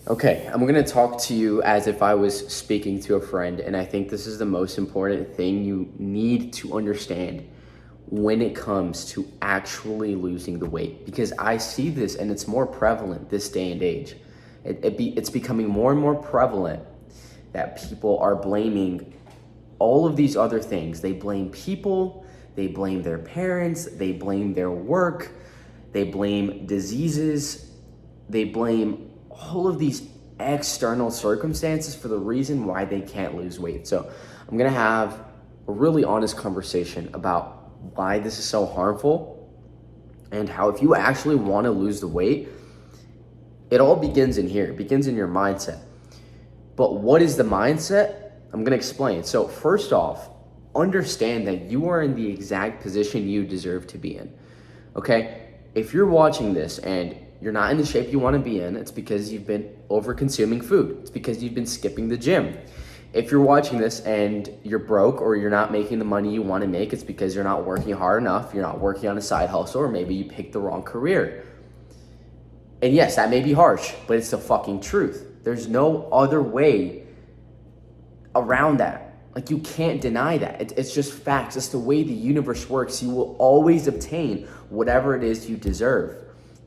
Okay, I'm going to talk to you as if I was speaking to a friend, and I think this is the most important thing you need to understand when it comes to actually losing the weight, because I see this and it's more prevalent this day and age. It's becoming more and more prevalent that people are blaming all of these other things. They blame people, they blame their parents, they blame their work, they blame diseases, they blame all of these external circumstances for the reason why they can't lose weight. So I'm gonna have a really honest conversation about why this is so harmful and how if you actually want to lose the weight, it all begins in here. It begins in your mindset. But what is the mindset? I'm gonna explain. So first off, understand that you are in the exact position you deserve to be in, okay? If you're watching this and you're not in the shape you want to be in, it's because you've been over consuming food. It's because you've been skipping the gym. If you're watching this and you're broke or you're not making the money you want to make, it's because you're not working hard enough, you're not working on a side hustle, or maybe you picked the wrong career. And yes, that may be harsh, but it's the fucking truth. There's no other way around that. Like, you can't deny that. It's just facts. It's the way the universe works. You will always obtain whatever it is you deserve.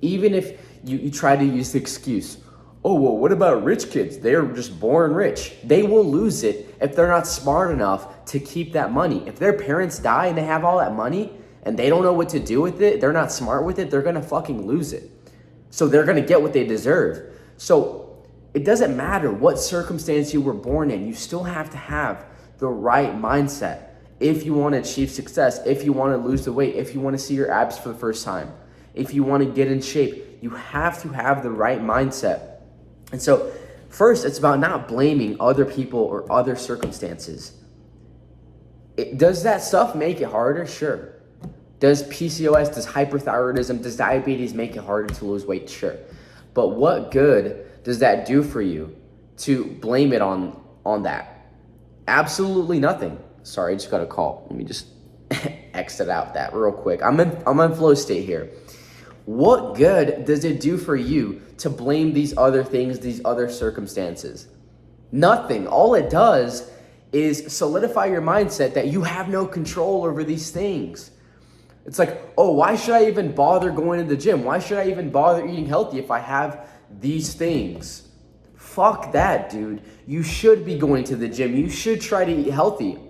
Even if you try to use the excuse, oh, well, what about rich kids? They're just born rich. They will lose it if they're not smart enough to keep that money. If their parents die and they have all that money and they don't know what to do with it, they're not smart with it, they're gonna fucking lose it. So they're gonna get what they deserve. So it doesn't matter what circumstance you were born in, you still have to have the right mindset if you wanna achieve success, if you wanna lose the weight, if you wanna see your abs for the first time. If you want to get in shape, you have to have the right mindset. And so first, it's about not blaming other people or other circumstances. Does that stuff make it harder? Sure. Does PCOS, does hyperthyroidism, does diabetes make it harder to lose weight? Sure. But what good does that do for you to blame it on that? Absolutely nothing. Sorry, I just got a call. Let me just exit out that real quick. I'm in flow state here. What good does it do for you to blame these other things, these other circumstances? Nothing. All it does is solidify your mindset that you have no control over these things. It's like, oh, why should I even bother going to the gym? Why should I even bother eating healthy if I have these things? Fuck that, dude. You should be going to the gym. You should try to eat healthy.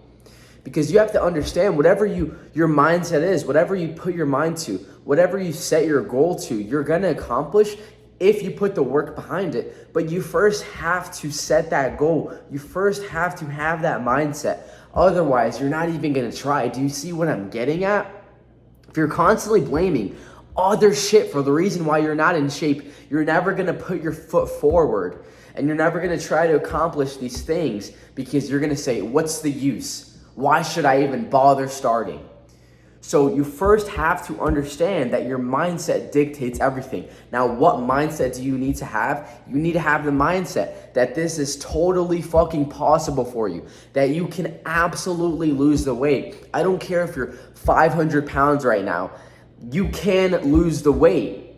Because you have to understand, whatever your mindset is, whatever you put your mind to, whatever you set your goal to, you're gonna accomplish if you put the work behind it. But you first have to set that goal. You first have to have that mindset. Otherwise, you're not even gonna try. Do you see what I'm getting at? If you're constantly blaming other shit for the reason why you're not in shape, you're never gonna put your foot forward. And you're never gonna try to accomplish these things because you're gonna say, what's the use? Why should I even bother starting? So you first have to understand that your mindset dictates everything. Now, what mindset do you need to have? You need to have the mindset that this is totally fucking possible for you, that you can absolutely lose the weight. I don't care if you're 500 pounds right now. You can lose the weight.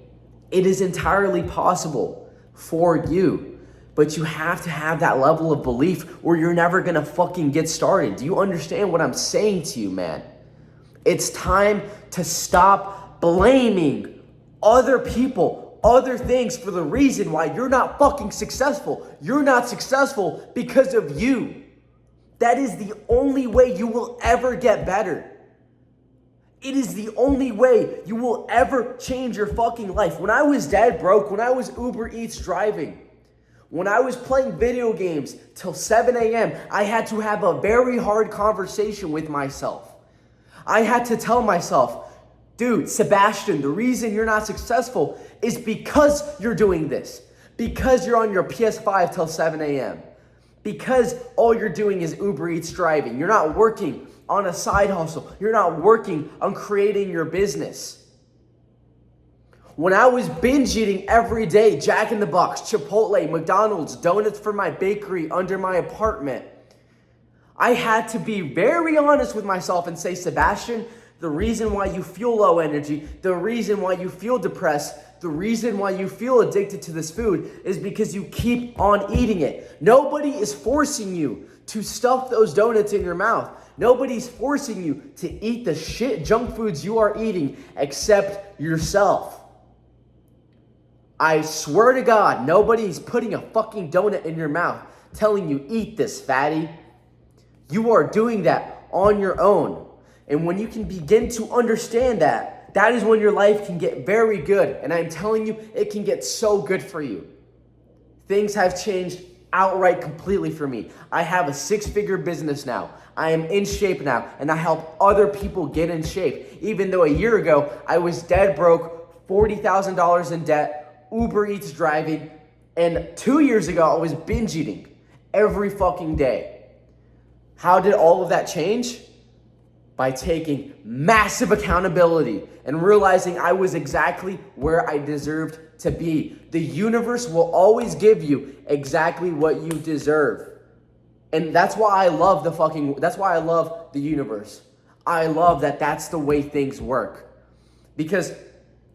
It is entirely possible for you. But you have to have that level of belief or you're never gonna fucking get started. Do you understand what I'm saying to you, man? It's time to stop blaming other people, other things for the reason why you're not fucking successful. You're not successful because of you. That is the only way you will ever get better. It is the only way you will ever change your fucking life. When I was dead broke, when I was Uber Eats driving, when I was playing video games till 7 a.m., I had to have a very hard conversation with myself. I had to tell myself, dude, Sebastian, the reason you're not successful is because you're doing this. Because you're on your PS5 till 7 a.m. Because all you're doing is Uber Eats driving. You're not working on a side hustle. You're not working on creating your business. When I was binge eating every day, Jack in the Box, Chipotle, McDonald's, donuts for my bakery under my apartment, I had to be very honest with myself and say, Sebastian, the reason why you feel low energy, the reason why you feel depressed, The reason why you feel addicted to this food is because you keep on eating it. Nobody is forcing you to stuff those donuts in your mouth. Nobody's forcing you to eat the shit junk foods you are eating except yourself. I swear to God, nobody's putting a fucking donut in your mouth telling you, eat this, fatty. You are doing that on your own. And when you can begin to understand that, that is when your life can get very good. And I'm telling you, it can get so good for you. Things have changed outright completely for me. I have a 6-figure business now. I am in shape now, and I help other people get in shape. Even though a year ago, I was dead broke, $40,000 in debt, Uber Eats driving, and 2 years ago, I was binge eating every fucking day. How did all of that change? By taking massive accountability and realizing I was exactly where I deserved to be. The universe will always give you exactly what you deserve. And that's why I love that's why I love the universe. I love that that's the way things work. Because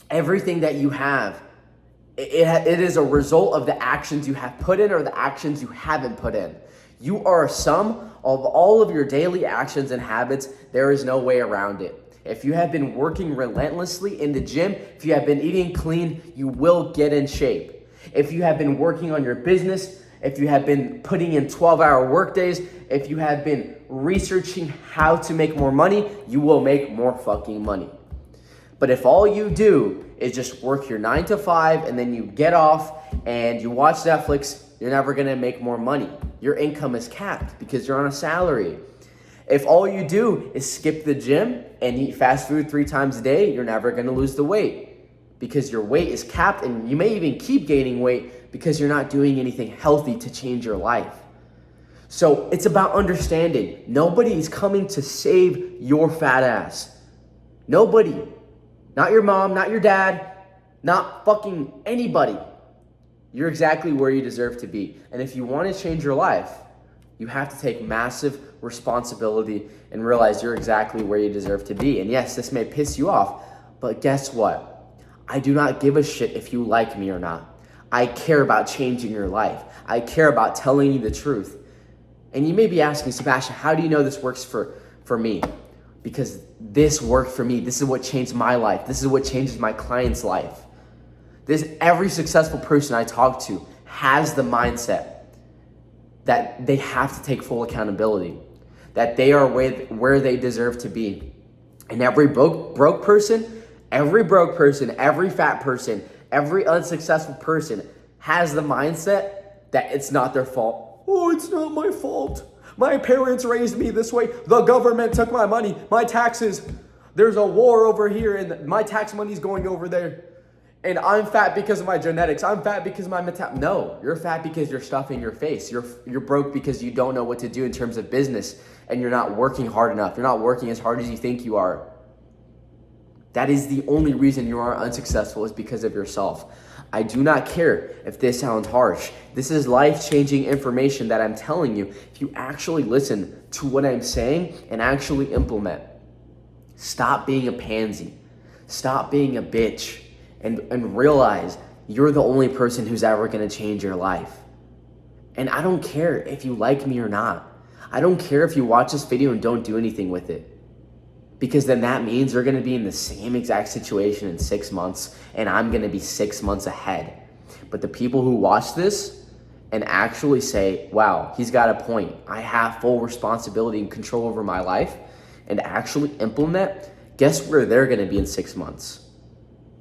everything that you have, it is a result of the actions you have put in or the actions you haven't put in. You are a sum of all of your daily actions and habits. There is no way around it. If you have been working relentlessly in the gym, if you have been eating clean, you will get in shape. If you have been working on your business, if you have been putting in 12-hour workdays, if you have been researching how to make more money, you will make more fucking money. But if all you do is just work your 9 to 5 and then you get off and you watch Netflix, you're never gonna make more money. Your income is capped because you're on a salary. If all you do is skip the gym and eat fast food 3 times a day, you're never gonna lose the weight because your weight is capped, and you may even keep gaining weight because you're not doing anything healthy to change your life. So it's about understanding nobody is coming to save your fat ass. Nobody. Not your mom, not your dad, not fucking anybody. You're exactly where you deserve to be. And if you want to change your life, you have to take massive responsibility and realize you're exactly where you deserve to be. And yes, this may piss you off, but guess what? I do not give a shit if you like me or not. I care about changing your life. I care about telling you the truth. And you may be asking, Sebastian, how do you know this works for me? Because this worked for me. This is what changed my life. This is what changes my client's life. Every successful person I talk to has the mindset that they have to take full accountability, that they are where they deserve to be. And every broke person, every fat person, every unsuccessful person has the mindset that it's not their fault. Oh, it's not my fault. My parents raised me this way. The government took my money, my taxes. There's a war over here and my tax money's going over there. And I'm fat because of my genetics. I'm fat because of my No, you're fat because you're stuffing your face. You're broke because you don't know what to do in terms of business and you're not working hard enough. You're not working as hard as you think you are. That is the only reason you are unsuccessful, is because of yourself. I do not care if this sounds harsh. This is life-changing information that I'm telling you. If you actually listen to what I'm saying and actually implement, stop being a pansy. Stop being a bitch. And realize you're the only person who's ever gonna change your life. And I don't care if you like me or not. I don't care if you watch this video and don't do anything with it. Because then that means you're gonna be in the same exact situation in 6 months, and I'm gonna be 6 months ahead. But the people who watch this and actually say, wow, he's got a point. I have full responsibility and control over my life, and actually implement, guess where they're gonna be in 6 months?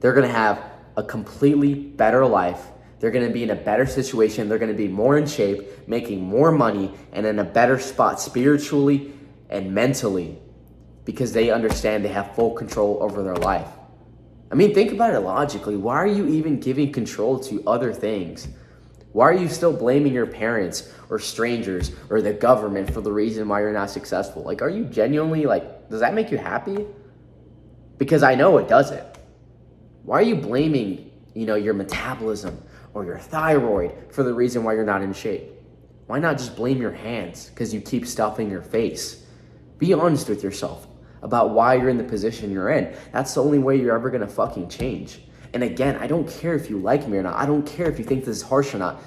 They're gonna have a completely better life. They're gonna be in a better situation. They're gonna be more in shape, making more money, and in a better spot spiritually and mentally, because they understand they have full control over their life. I mean, think about it logically. Why are you even giving control to other things? Why are you still blaming your parents or strangers or the government for the reason why you're not successful? Like, are you genuinely, does that make you happy? Because I know it doesn't. Why are you blaming, your metabolism or your thyroid for the reason why you're not in shape? Why not just blame your hands because you keep stuffing your face? Be honest with yourself about why you're in the position you're in. That's the only way you're ever gonna fucking change. And again, I don't care if you like me or not. I don't care if you think this is harsh or not.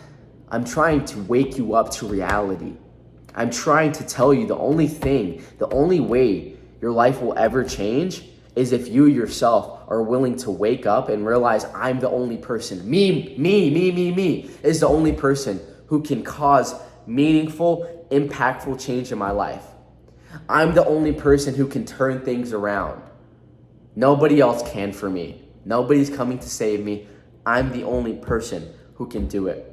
I'm trying to wake you up to reality. I'm trying to tell you the only way your life will ever change is if you yourself are willing to wake up and realize I'm the only person, me is the only person who can cause meaningful, impactful change in my life. I'm the only person who can turn things around. Nobody else can for me. Nobody's coming to save me. I'm the only person who can do it.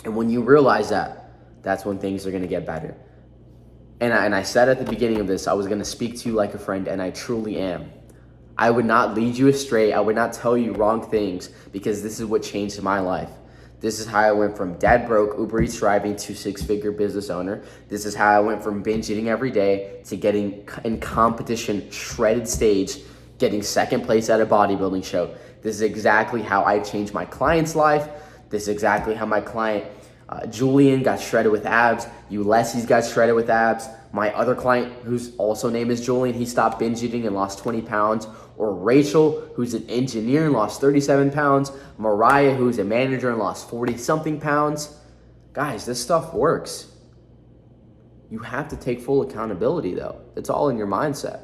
And when you realize that, that's when things are going to get better. And I said at the beginning of this, I was going to speak to you like a friend, and I truly am. I would not lead you astray. I would not tell you wrong things, because this is what changed my life. This is how I went from dead broke, Uber Eats driving, to six-figure business owner. This is how I went from binge eating every day to getting in competition, shredded stage, getting second place at a bodybuilding show. This is exactly how I changed my client's life. This is exactly how my client, Julian, got shredded with abs. Ulysses got shredded with abs. My other client, whose also name is Julian, he stopped binge eating and lost 20 pounds. Or Rachel, who's an engineer and lost 37 pounds. Mariah, who's a manager and lost 40-something pounds. Guys, this stuff works. You have to take full accountability, though. It's all in your mindset.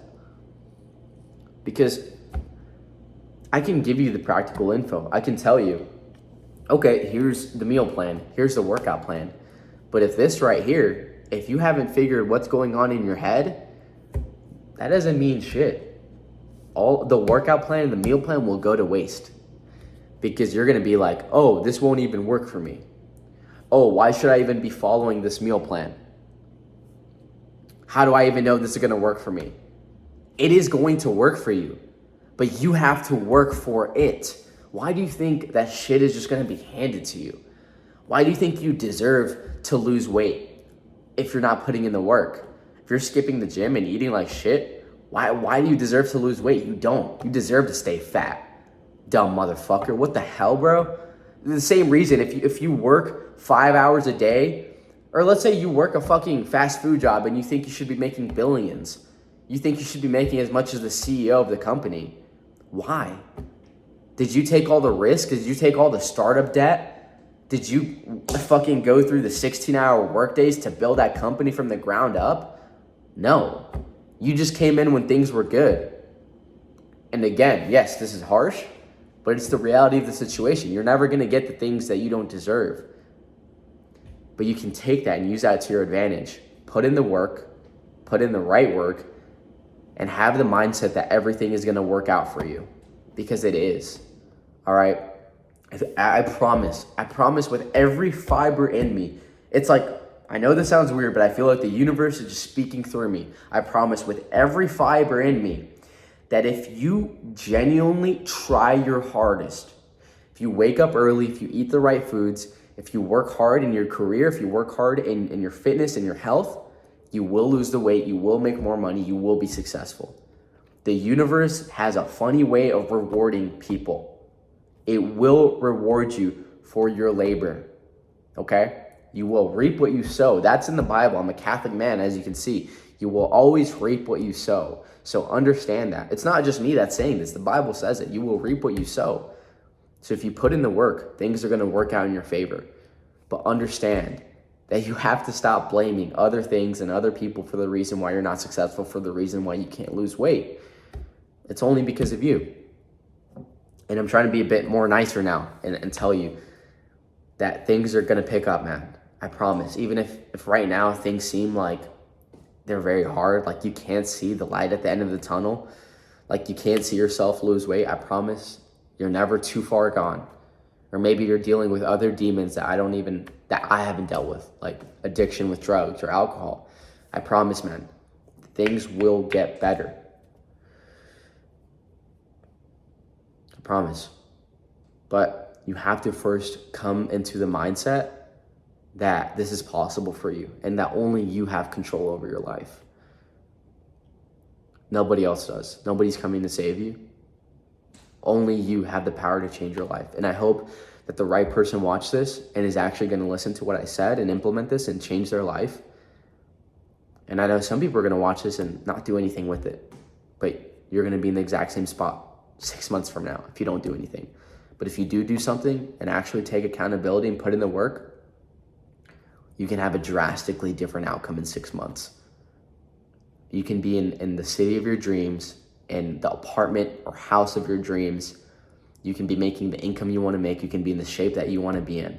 Because I can give you the practical info. I can tell you, okay, here's the meal plan. Here's the workout plan. But if this right here, if you haven't figured what's going on in your head, that doesn't mean shit. All the workout plan and the meal plan will go to waste, because you're going to be like, oh, this won't even work for me. Oh, why should I even be following this meal plan? How do I even know this is going to work for me? It is going to work for you, but you have to work for it. Why do you think that shit is just going to be handed to you? Why do you think you deserve to lose weight if you're not putting in the work? If you're skipping the gym and eating like shit, why do you deserve to lose weight? You don't. You deserve to stay fat. Dumb motherfucker. What the hell, bro? The same reason if you work 5 hours a day, or let's say you work a fucking fast food job and you think you should be making billions. You think you should be making as much as the CEO of the company. Why? Did you take all the risk? Did you take all the startup debt? Did you fucking go through the 16-hour workdays to build that company from the ground up? No. You just came in when things were good. And again, yes, this is harsh, but it's the reality of the situation. You're never going to get the things that you don't deserve. But you can take that and use that to your advantage. Put in the work, put in the right work, and have the mindset that everything is going to work out for you, because it is. All right? I promise with every fiber in me. It's like, I know this sounds weird, but I feel like the universe is just speaking through me. I promise with every fiber in me that if you genuinely try your hardest, if you wake up early, if you eat the right foods, if you work hard in your career, if you work hard in your fitness and your health, you will lose the weight, you will make more money, you will be successful. The universe has a funny way of rewarding people. It will reward you for your labor, okay? You will reap what you sow. That's in the Bible. I'm a Catholic man, as you can see. You will always reap what you sow. So understand that. It's not just me that's saying this. The Bible says it. You will reap what you sow. So if you put in the work, things are going to work out in your favor. But understand that you have to stop blaming other things and other people for the reason why you're not successful, for the reason why you can't lose weight. It's only because of you. And I'm trying to be a bit more nicer now and tell you that things are going to pick up, man. I promise. Even if right now things seem like they're very hard, like you can't see the light at the end of the tunnel, like you can't see yourself lose weight, I promise you're never too far gone. Or maybe you're dealing with other demons that I haven't dealt with, like addiction with drugs or alcohol. I promise, man, things will get better. I promise. But you have to first come into the mindset that this is possible for you and that only you have control over your life. Nobody else does. Nobody's coming to save you. Only you have the power to change your life. And I hope that the right person watched this and is actually going to listen to what I said and implement this and change their life. And I know some people are going to watch this and not do anything with it, but you're going to be in the exact same spot. 6 months from now if you don't do anything. But if you do something and actually take accountability and put in the work, you can have a drastically different outcome in 6 months. You can be in the city of your dreams, in the apartment or house of your dreams. You can be making the income you want to make. You can be in the shape that you want to be in.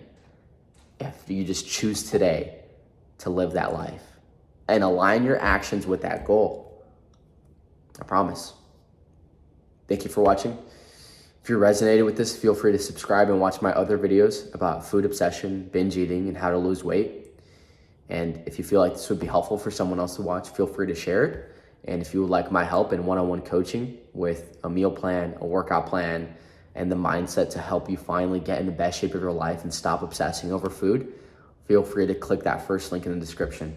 If you just choose today to live that life and align your actions with that goal, I promise. Thank you for watching. If you resonated with this, feel free to subscribe and watch my other videos about food obsession, binge eating, and how to lose weight. And if you feel like this would be helpful for someone else to watch, feel free to share it. And if you would like my help in one-on-one coaching with a meal plan, a workout plan, and the mindset to help you finally get in the best shape of your life and stop obsessing over food, feel free to click that first link in the description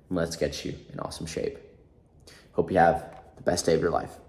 and let's get you in awesome shape. Hope you have the best day of your life.